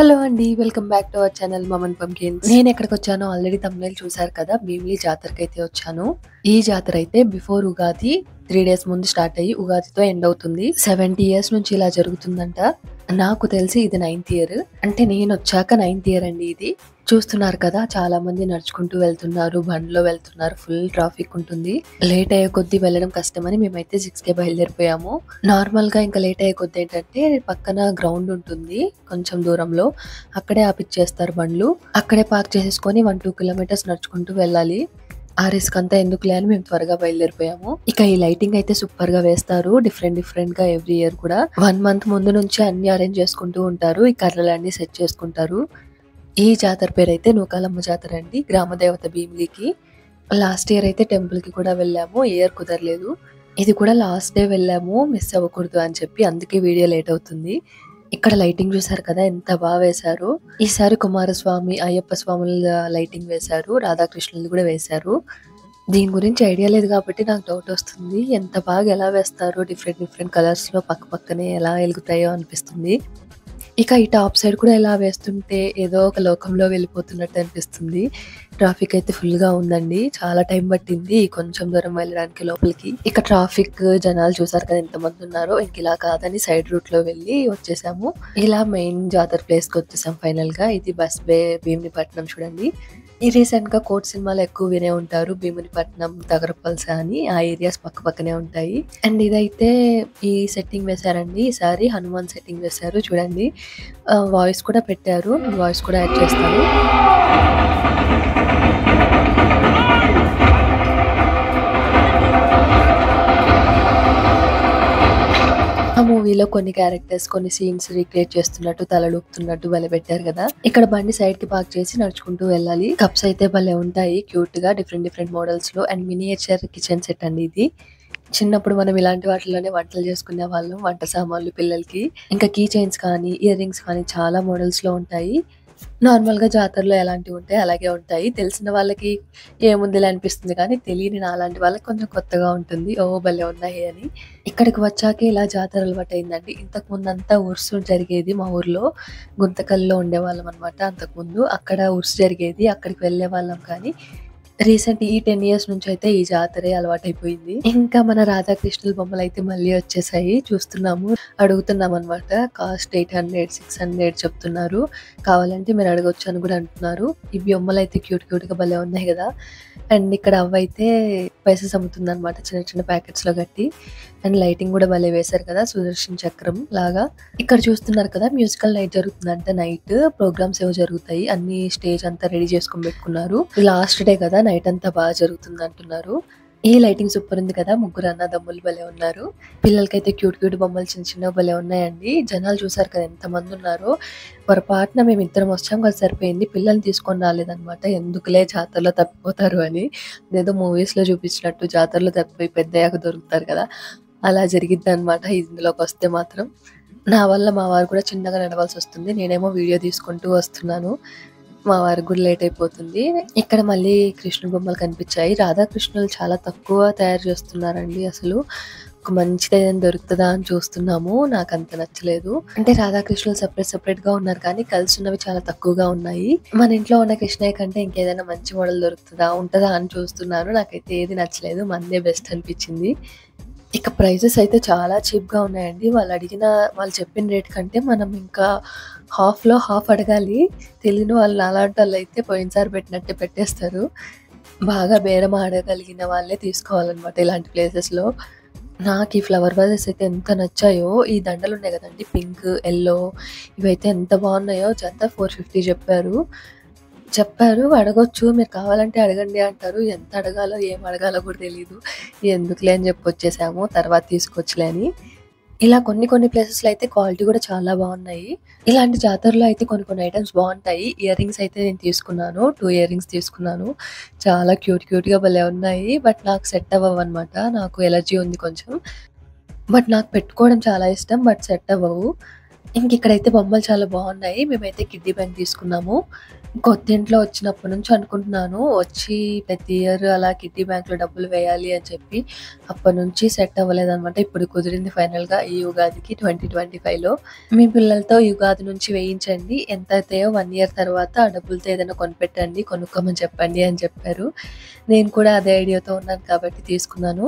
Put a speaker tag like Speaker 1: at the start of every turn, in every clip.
Speaker 1: Hello అండి. Welcome back to our channel mom and pumpkins. నేనెక్కడికొచ్చానో already thumbnail చూసారు కదా! భీమిలి జాతరకైతే వచ్చాను. ఈ జాతర అయితే బిఫోర్ ఉగాది 3 డేస్ ముందు స్టార్ట్ అయ్యి ఉగాదితో ఎండ్ అవుతుంది. 70 ఇయర్స్ నుంచి ఇలా జరుగుతుందంట. నాకు తెలిసి ఇది 9థ్ ఇయర్. అంటే నేనొచ్చాక 9థ్ ఇయర్ అండి ఇది. చూస్తున్నారు కదా! చాలా మంది నడుచుకుంటూ వెళ్తున్నారు. బండ్లో వెళ్తున్నారు. ఫుల్ ట్రాఫిక్ ఉంటుంది. లేట్ అయ్యే కొద్దీ వెళ్ళడం కష్టమని మేమైతే 6కే బయలుదేరిపోయాము. నార్మల్‌గా ఇంకా లేట్ అయ్యే కొద్దీ ఏంటంటే పక్కన గ్రౌండ్ ఉంటుంది కొంచెం దూరంలో. అక్కడే ఆపిచ్చేస్తారు బండ్లు. అక్కడే పార్క్ చేసేసుకొని 1, 2 కిలోమీటర్స్ నడుచుకుంటూ వెళ్ళాలి. ఆ రిస్క్ అంతా ఎందుకులే అని మేము త్వరగా బయలుదేరిపోయాము. ఇక ఈ లైటింగ్ అయితే సూపర్ గా వేస్తారు. డిఫరెంట్ గా ఎవ్రీ ఇయర్ కూడా 1 మంత్ ముందు నుంచి అన్ని అరేంజ్ చేసుకుంటూ ఉంటారు. ఈ కర్రలన్నీ సెట్ చేసుకుంటారు. ఈ జాతర పేరైతే నూకాలమ్మ జాతర అండి. గ్రామ దేవత భీమిలికి. లాస్ట్ ఇయర్ అయితే టెంపుల్ కి కూడా వెళ్ళాము. ఈ ఇయర్ కుదరలేదు. ఇది కూడా లాస్ట్ డే వెళ్ళాము మిస్ అవ్వకూడదు అని చెప్పి. అందుకే వీడియో లేట్ అవుతుంది. ఇక్కడ లైటింగ్ చూసారు కదా ఎంత బాగా వేశారు. ఈసారి కుమారస్వామి, అయ్యప్ప స్వాముల లైటింగ్ వేశారు. రాధాకృష్ణులు కూడా వేశారు. దీని గురించి ఐడియా లేదు కాబట్టి నాకు డౌట్ వస్తుంది. ఎంత బాగా ఎలా వేస్తారో డిఫరెంట్ కలర్స్ లో పక్క పక్కనే ఎలా వెలుగుతాయో అనిపిస్తుంది. ఇక ఈ టాప్ సైడ్ కూడా ఎలా వేస్తుంటే ఏదో ఒక లోకంలో వెళ్ళిపోతున్నట్టు అనిపిస్తుంది. ట్రాఫిక్ అయితే ఫుల్ గా ఉందండి. చాలా టైం పట్టింది కొంచెం దూరం వెళ్ళడానికి లోపలికి. ఇక ట్రాఫిక్ జనాలు చూసారు కదా ఎంత మంది ఉన్నారో. ఇంక ఇలా కాదని సైడ్ రూట్ లో వెళ్ళి వచ్చేసాము. ఇలా మెయిన్ జాతర ప్లేస్ కి వచ్చేసాం ఫైనల్ గా. ఇది బస్ బే భీమినిపట్నం చూడండి. ఈ రీసెంట్ గా కోర్ట్ సినిమాలు ఎక్కువ వినే ఉంటారు. భీమునిపట్నం, తగరపల్స అని ఆ ఏరియాస్ పక్క పక్కనే ఉంటాయి. అండ్ ఇదైతే ఈ సెట్టింగ్ వేశారండి. ఈసారి హనుమాన్ సెట్టింగ్ వేశారు చూడండి. వాయిస్ కూడా పెట్టారు. వాయిస్ కూడా యాడ్ చేస్తారు. ఆ మూవీలో కొన్ని క్యారెక్టర్స్ కొన్ని సీన్స్ రీక్రియేట్ చేస్తున్నట్టు తలలూపుతున్నట్టు భలే పెట్టారు కదా. ఇక్కడ బండి సైడ్ కి పార్క్ చేసి నడుచుకుంటూ వెళ్ళాలి. కప్స్ అయితే భలే ఉంటాయి క్యూట్ గా డిఫరెంట్ మోడల్స్ లో. అండ్ మినియేచర్ కిచెన్ సెట్ అండి ఇది. చిన్నప్పుడు మనం ఇలాంటి వాటిలోనే వంటలు చేసుకునే వాళ్ళం. వంట సామాన్లు పిల్లలకి. ఇంకా కీ చైన్స్ కానీ ఇయర్ రింగ్స్ కానీ చాలా మోడల్స్ లో ఉంటాయి. నార్మల్ గా జాతరలో ఎలాంటివి ఉంటాయి అలాగే ఉంటాయి. తెలిసిన వాళ్ళకి ఏముందిలే అనిపిస్తుంది కానీ తెలియని నాలాంటి వాళ్ళకి కొంచెం కొత్తగా ఉంటుంది. ఓ భలే ఉన్నాయి అని. ఇక్కడికి వచ్చాక ఇలా జాతర అలవాటు అయిందండి. ఇంతకు ముందు అంతా ఉర్సు జరిగేది మా ఊర్లో. గుంతకల్లో ఉండేవాళ్ళం అనమాట. అంతకు ముందు అక్కడ ఉర్సు జరిగేది. అక్కడికి వెళ్లే వాళ్ళం కానీ రీసెంట్ ఈ 10 ఇయర్స్ నుంచి అయితే ఈ జాతరే అలవాటైపోయింది. ఇంకా మన రాధాకృష్ణుల బొమ్మలు అయితే మళ్ళీ వచ్చేసాయి. చూస్తున్నాము, అడుగుతున్నాం అనమాట. కాస్ట్ 800, 600 చెప్తున్నారు. కావాలంటే మీరు అడగొచ్చు అని కూడా అంటున్నారు. ఈ బొమ్మలు అయితే క్యూట్ గా భలే ఉన్నాయి కదా. అండ్ ఇక్కడ అవ్వైతే పైసెస్ అమ్ముతుంది అనమాట చిన్న ప్యాకెట్స్ లో కట్టి. అండ్ లైటింగ్ కూడా భలే వేశారు కదా సుదర్శన్ చక్రం లాగా. ఇక్కడ చూస్తున్నారు కదా మ్యూజికల్ నైట్ జరుగుతుందంట. నైట్ ప్రోగ్రామ్స్ ఏవో జరుగుతాయి. అన్ని స్టేజ్ అంతా రెడీ చేసుకొని పెట్టుకున్నారు. లాస్ట్ డే కదా నైట్ అంతా బాగా జరుగుతుంది అంటున్నారు. ఈ లైటింగ్ సూపర్ ఉంది కదా. ముగ్గురు అన్నదమ్ములు భలే ఉన్నారు. పిల్లలకైతే క్యూట్ బొమ్మలు చిన్న భలే ఉన్నాయండి. జనాలు చూసారు కదా ఎంత మంది ఉన్నారో. పొరపాటున మేము ఇద్దరం వచ్చాం కదా సరిపోయింది. పిల్లల్ని తీసుకొని రాలేదనమాట. ఎందుకులే జాతరలో తప్పిపోతారు అని. ఏదో మూవీస్ లో చూపించినట్టు జాతరలో తప్పిపోయి పెద్దయ్యాక దొరుకుతారు కదా, అలా జరిగిద్ది అనమాట ఇందులోకి వస్తే మాత్రం. నా వల్ల మా వారు కూడా చిన్నగా నడవాల్సి వస్తుంది. నేనేమో వీడియో తీసుకుంటూ వస్తున్నాను. మా వారికి కూడా లేట్ అయిపోతుంది. ఇక్కడ మళ్ళీ కృష్ణుడి బొమ్మలు కనిపించాయి. రాధాకృష్ణులు చాలా తక్కువ తయారు చేస్తున్నారండి. అసలు ఒక మంచిది ఏదైనా దొరుకుతుందా అని చూస్తున్నాము. నాకు అంత నచ్చలేదు. అంటే రాధాకృష్ణులు సెపరేట్ గా ఉన్నారు కానీ కలిసి ఉన్నవి చాలా తక్కువగా ఉన్నాయి. మన ఇంట్లో ఉన్న కృష్ణయ్య కంటే ఇంకేదైనా మంచి మోడల్ ఉంటుందా అని చూస్తున్నాను. నాకైతే ఏది నచ్చలేదు. మందే బెస్ట్ అనిపించింది. ఇక ప్రైజెస్ అయితే చాలా చీప్ గా ఉన్నాయండి. వాళ్ళు చెప్పిన రేట్ కంటే మనం ఇంకా హాఫ్ లో హాఫ్ అడగాలి. తెలియని వాళ్ళు అలాంటి వాళ్ళు అయితే పోయినసారి పెట్టినట్టే పెట్టేస్తారు. బాగా బేరం ఆడగలిగిన వాళ్ళే తీసుకోవాలన్నమాట ఇలాంటి ప్లేసెస్ లో. నాకు ఈ ఫ్లవర్ వాజెస్ అయితే ఎంత నచ్చాయో. ఈ దండలు ఉన్నాయి కదండి పింక్, ఎల్లో, ఇవైతే ఎంత బాగున్నాయో. జత 450 చెప్పారు. అడగొచ్చు, మీరు కావాలంటే అడగండి అంటారు. ఎంత అడగాలో ఏం అడగాలో కూడా తెలీదు. ఎందుకులే అని చెప్పి వచ్చేసాము. తర్వాత తీసుకొచ్చులే అని. ఇలా కొన్ని ప్లేసెస్ లో అయితే క్వాలిటీ కూడా చాలా బాగున్నాయి. ఇలాంటి జాతరలో అయితే కొన్ని ఐటమ్స్ బాగుంటాయి. ఇయర్ రింగ్స్ అయితే నేను తీసుకున్నాను. 2 ఇయర్ రింగ్స్ తీసుకున్నాను. చాలా క్యూట్ గా భలే ఉన్నాయి. బట్ నాకు సెట్ అవ్వవు అనమాట. నాకు ఎలర్జీ ఉంది కొంచెం. బట్ నాకు పెట్టుకోవడం చాలా ఇష్టం. బట్ సెట్ అవ్వవు. ఇంకిక్కడైతే బొమ్మలు చాలా బాగున్నాయి. మేమైతే కిడ్డీ బ్యాంక్ తీసుకున్నాము. కొత్తింట్లో వచ్చినప్పటి నుంచి అనుకుంటున్నాను. వచ్చి ప్రతి ఇయర్ అలా కిడ్డీ బ్యాంక్‌లో డబ్బులు వేయాలి అని చెప్పి. అప్పటినుంచి సెట్ అవ్వలేదనమాట. ఇప్పుడు కుదిరింది ఫైనల్‌గా ఈ ఉగాదికి 2025లో. మీ పిల్లలతో ఈ ఉగాది నుంచి వేయించండి. ఎంతైతాయో 1 ఇయర్ తర్వాత ఆ డబ్బులతో ఏదైనా కొనిపెట్టండి, కొనుక్కోమని చెప్పండి అని చెప్పారు. నేను కూడా అదే ఐడియాతో ఉన్నాను కాబట్టి తీసుకున్నాను.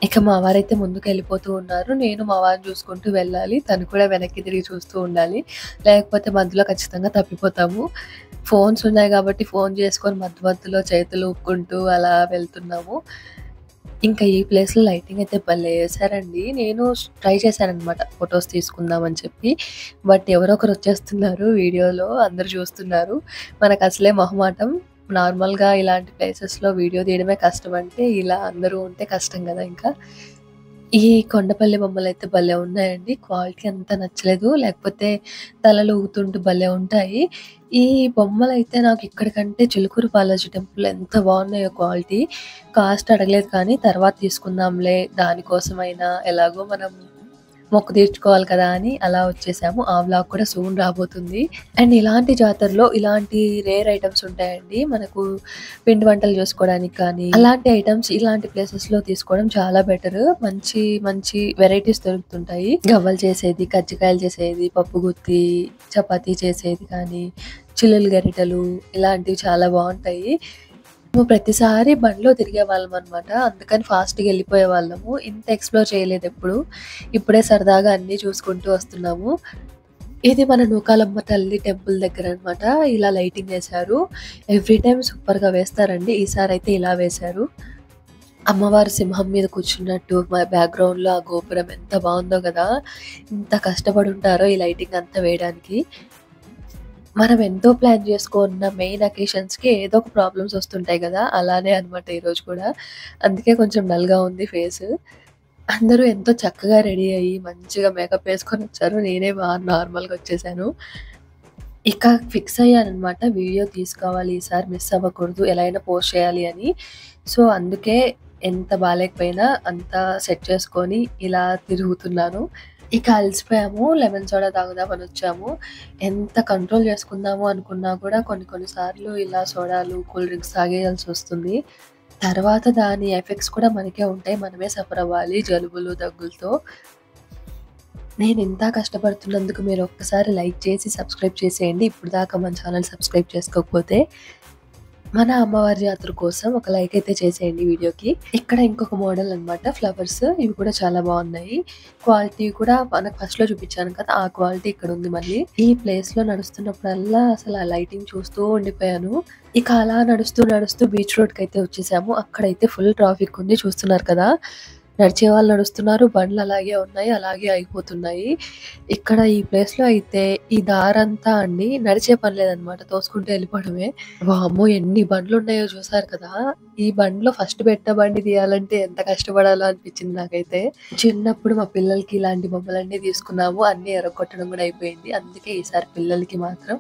Speaker 1: ఇక మా వారైతే ముందుకెళ్ళిపోతూ ఉన్నారు. నేను మా వారిని చూసుకుంటూ వెళ్ళాలి. తను కూడా వెనక్కి తిరిగి చూస్తూ ఉండాలి. లేకపోతే మధ్యలో ఖచ్చితంగా తప్పిపోతాము. ఫోన్స్ ఉన్నాయి కాబట్టి ఫోన్ చేసుకొని మధ్య మధ్యలో చేతులు ఊపుకుంటూ అలా వెళ్తున్నాము. ఇంకా ఈ ప్లేస్‌లో లైటింగ్ అయితే భలే ఏసారండి. నేను ట్రై చేశాననమాట ఫోటోస్ తీసుకుందామని చెప్పి. బట్ ఎవరో ఒకరు వచ్చేస్తున్నారు వీడియోలో. అందరూ చూస్తున్నారు. మనకసలే మొహమాటం. నార్మల్‌గా ఇలాంటి ప్లేసెస్‌లో వీడియో తీయడమే కష్టమంటే, ఇలా అందరూ ఉంటే కష్టం గదా ఇంకా. ఈ కొండపల్లి బొమ్మలైతే భలే ఉన్నాయండి. క్వాలిటీ అంత నచ్చలేదు. లేకపోతే తలలు ఊగుతుంటూ భలే ఉంటాయి. ఈ బొమ్మలైతే నాకు ఇక్కడికంటే చిలుకూరు బాలాజీ టెంపుల్ ఎంత బాగున్నాయో క్వాలిటీ. కాస్ట్ అడగలేదు కానీ తర్వాత తీసుకుందాంలే దానికోసమైనా ఎలాగో మనం మొక్కు తీర్చుకోవాలి కదా అని అలా వచ్చేసాము. ఆ వ్లాగ్ కూడా సూన్ రాబోతుంది. అండ్ ఇలాంటి జాతరలో ఇలాంటి రేర్ ఐటెమ్స్ ఉంటాయండి. మనకు పిండి వంటలు చేసుకోవడానికి కానీ, అలాంటి ఐటెమ్స్ ఇలాంటి ప్లేసెస్‌లో తీసుకోవడం చాలా బెటర్. మంచి మంచి వెరైటీస్ దొరుకుతుంటాయి. గవ్వలు చేసేది, కజ్జికాయలు చేసేది, పప్పు గుత్తి, చపాతీ చేసేది కానీ, చిల్లులు గరిటెలు ఇలాంటివి చాలా బావుంటాయి. మేము ప్రతిసారి బండిలో తిరిగేవాళ్ళమనమాట. అందుకని ఫాస్ట్‌గా వెళ్ళిపోయేవాళ్ళము. ఇంత ఎక్స్‌ప్లోర్ చేయలేదెప్పుడు. ఇప్పుడే సరదాగా అన్నీ చూసుకుంటూ వస్తున్నాము. ఇది మన నూకాలమ్మ తల్లి టెంపుల్ దగ్గరనమాట. ఇలా లైటింగ్ ఏశారు. ఎవ్రీ టైమ్ సూపర్‌గా వేస్తారండి. ఈసారైతే ఇలా వేశారు. అమ్మవారు సింహం మీద కూర్చున్నట్టు బ్యాక్‌గ్రౌండ్‌లో ఆ గోపురం ఎంత బావుందో గదా! ఎంత కష్టపడుంటారో ఈ లైటింగ్ అంతా వేయడానికి. మనం ఎంతో ప్లాన్ చేసుకున్న మెయిన్ అకేషన్స్‌కి ఏదో ఒక ప్రాబ్లమ్స్ వస్తుంటాయి గదా! అలానే అనమాట ఈరోజు కూడా. అందుకే కొంచెం డల్‌గా ఉంది ఫేసు. అందరూ ఎంతో చక్కగా రెడీ అయ్యి మంచిగా మేకప్ ఏసుకొనొచ్చారు. నేనే నార్మల్‌గా వచ్చేసాను. ఇక ఫిక్స్ అయ్యాననమాట. వీడియో తీసుకోవాలి ఈసారి మిస్ అవ్వకూడదు. ఎలా అయినా పోస్ట్ చేయాలి అని. సో, అందుకే ఎంత బాలేకపోయినా అంతా సెట్ చేసుకొని ఇలా తిరుగుతున్నాను. ఇక అలసిపోయాము. Lemon soda తాగుదామనొచ్చాము. ఎంత కంట్రోల్ చేసుకుందాము అనుకున్నా కూడా కొన్ని కొన్ని సార్లు ఇలా సోడాలు, కూల్ డ్రింక్స్ తాగేయాల్సొస్తుంది. తర్వాత దాని ఎఫెక్ట్స్ కూడా మనకే ఉంటాయి. మనమే సఫర్ అవ్వాలి జలుబులు, దగ్గులతో. నేనింత కష్టపడుతున్నందుకు మీరు ఒక్కసారి లైక్ చేసి, సబ్స్క్రైబ్ చేసేయండి. ఇప్పటిదాకా మన ఛానల్ సబ్స్క్రైబ్ చేసుకోకపోతే. మన అమ్మవారి జాతర కోసం ఒక లైక్ అయితే చేసేయండి వీడియోకి. ఇక్కడ ఇంకొక మోడల్ అనమాట ఫ్లవర్స్. ఇవి కూడా చాలా బాగున్నాయి. క్వాలిటీ కూడా మనకు ఫస్ట్‌లో చూపించాను కదా! ఆ క్వాలిటీ ఇక్కడ ఉంది మళ్ళీ. ఈ ప్లేస్‌లో నడుస్తున్నప్పుడల్లా అసలు ఆ లైటింగ్ చూస్తూ ఉండిపోయాను. ఇక అలా నడుస్తూ నడుస్తూ బీచ్ రోడ్‌కైతే వచ్చేసాము. అక్కడైతే ఫుల్ ట్రాఫిక్ ఉంది చూస్తున్నారు కదా! నడిచే వాళ్ళు నడుస్తున్నారు. బండ్లు అలాగే ఉన్నాయి. అలాగే ఆగిపోతున్నాయి. ఇక్కడ ఈ ప్లేస్‌లో అయితే ఈ దారంతా అండి నడిచే పని లేదనమాట. తోసుకుంటూ వెళ్ళిపోవడమే. వామ్మో! ఎన్ని బండ్లున్నాయో చూసారు కదా! ఈ బండిలో ఫస్ట్ పెట్టిన బండి తీయాలంటే ఎంత కష్టపడాలో అనిపించింది నాకైతే. చిన్నప్పుడు మా పిల్లలకి ఇలాంటి బొమ్మలన్నీ తీసుకున్నాము. అన్నీ ఎరగొట్టడం కూడా అయిపోయింది. అందుకే ఈసారి పిల్లలకి మాత్రం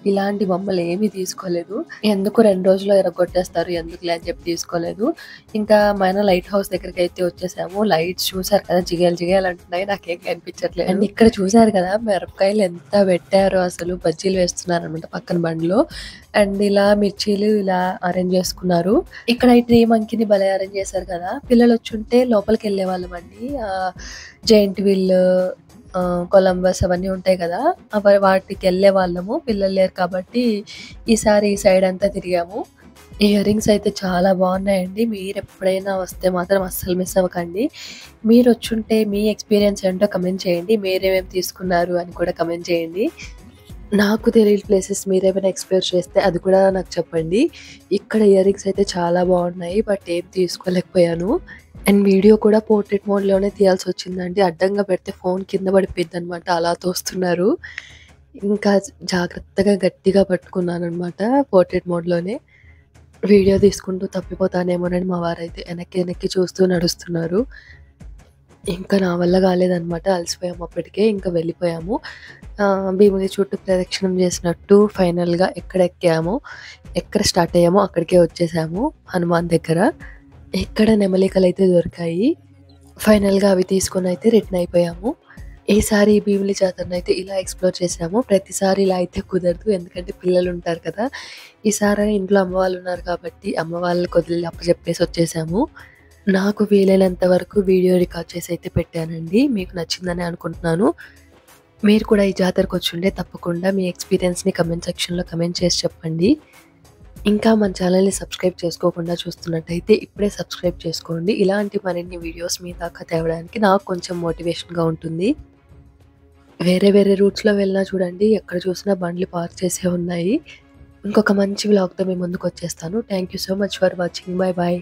Speaker 1: ఇలాంటి బొమ్మలు ఏమీ తీసుకోలేదు. ఎందుకు 2 రోజుల్లో ఎరగొట్టేస్తారు ఎందుకులే అని చెప్పి తీసుకోలేదు. ఇంకా మన లైట్ హౌస్ దగ్గరికైతే వచ్చేసాము. లైట్స్ చూసారు కదా! జిగేల్ జిగేల్ అంటున్నాయి. నాకేం కనిపించట్లేదు. అండ్ ఇక్కడ చూసారు కదా! మిరపకాయలు ఎంత పెట్టారో అసలు బజ్జీలు వేస్తున్నారనమాట పక్కన బండిలో. అండ్ ఇలా మిర్చీలు ఇలా అరేంజ్ చేసుకున్నారు. ఇక్కడ ఈ ట్రీ మంకీని భలే అరేంజ్ చేశారు కదా! పిల్లలు వచ్చుంటే లోపలికెళ్ళేవాళ్ళమండి. జెయింట్ వీల్, కొలంబస్ అవన్నీ ఉంటాయి కదా! వాటికెళ్ళేవాళ్ళము. పిల్లలు లేరు కాబట్టి ఈసారి ఈ సైడ్ అంతా తిరిగాము. ఇయర్ రింగ్స్ అయితే చాలా బాగున్నాయండి. మీరెప్పుడైనా వస్తే మాత్రం అస్సలు మిస్ అవ్వకండి. మీరొచ్చుంటే మీ ఎక్స్‌పీరియన్స్ ఏంటో కమెంట్ చేయండి. మీరేమేమి తీసుకున్నారు అని కూడా కమెంట్ చేయండి. నాకు తెలియని ప్లేసెస్ మీరేమైనా ఎక్స్‌ప్లోర్ చేస్తే అది కూడా నాకు చెప్పండి. ఇక్కడ ఇయర్ రింగ్స్ అయితే చాలా బాగున్నాయి. బట్ ఏం తీసుకోలేకపోయాను. అండ్ వీడియో కూడా పోర్ట్రేట్ మోడ్‌లోనే తీయాల్సొచ్చిందండి. అడ్డంగా పెడితే ఫోన్ కింద పడిపోయిద్దనమాట. అలా తోస్తున్నారు. ఇంకా జాగ్రత్తగా గట్టిగా పట్టుకున్నాననమాట పోర్ట్రేట్ మోడ్‌లోనే. వీడియో తీసుకుంటూ తప్పిపోతానేమోనని మా వారైతే వెనక్కి వెనక్కి చూస్తూ నడుస్తున్నారు. ఇంకా నా వల్ల కాలేదనమాట. అలసిపోయాము అప్పటికే. ఇంకా వెళ్ళిపోయాము. భీముని చుట్టూ ప్రదక్షిణం చేసినట్టు ఫైనల్‌గా ఎక్కడ ఎక్కామో, ఎక్కడ స్టార్ట్ అయ్యామో అక్కడికే వచ్చేసాము హనుమాన్ దగ్గర. ఇక్కడ నెమలికలైతే దొరికాయి. ఫైనల్‌గా అవి తీసుకొనైతే రిటర్న్ అయిపోయాము. ఈసారి ఈ భీమిలి జాతరనైతే ఇలా ఎక్స్‌ప్లోర్ చేసాము. ప్రతిసారి ఇలా అయితే కుదరదు. ఎందుకంటే పిల్లలుంటారు కదా! ఈసారి ఇంట్లో అమ్మ వాళ్ళున్నారు కాబట్టి అమ్మ వాళ్ళకి వదిలి అప్పజెప్పేసి వచ్చేసాము. నాకు వీలైనంత వరకు వీడియో రికార్డ్ చేసి అయితే పెట్టానండి. మీకు నచ్చిందని అనుకుంటున్నాను. మీరు కూడా ఈ జాతరకొచ్చుంటే తప్పకుండా మీ ఎక్స్‌పీరియన్స్‌ని కామెంట్ సెక్షన్‌లో కామెంట్ చేసి చెప్పండి. ఇంకా మన ఛానల్‌ని సబ్స్క్రైబ్ చేసుకోకుండా చూస్తున్నట్టయితే ఇప్పుడే సబ్స్క్రైబ్ చేసుకోండి. ఇలాంటి మరిన్ని వీడియోస్ మీ దాకా తేవడానికి నాకు కొంచెం మోటివేషన్‌గా ఉంటుంది. వేరే వేరే రూట్స్‌లో వెళ్ళినా చూడండి ఎక్కడ చూసినా బండ్లు పార్క్ చేసే ఉన్నాయి. ఇంకొక మంచి వ్లాగ్‌తో మీ ముందుకొచ్చేస్తాను. Thank you so much for watching. Bye by.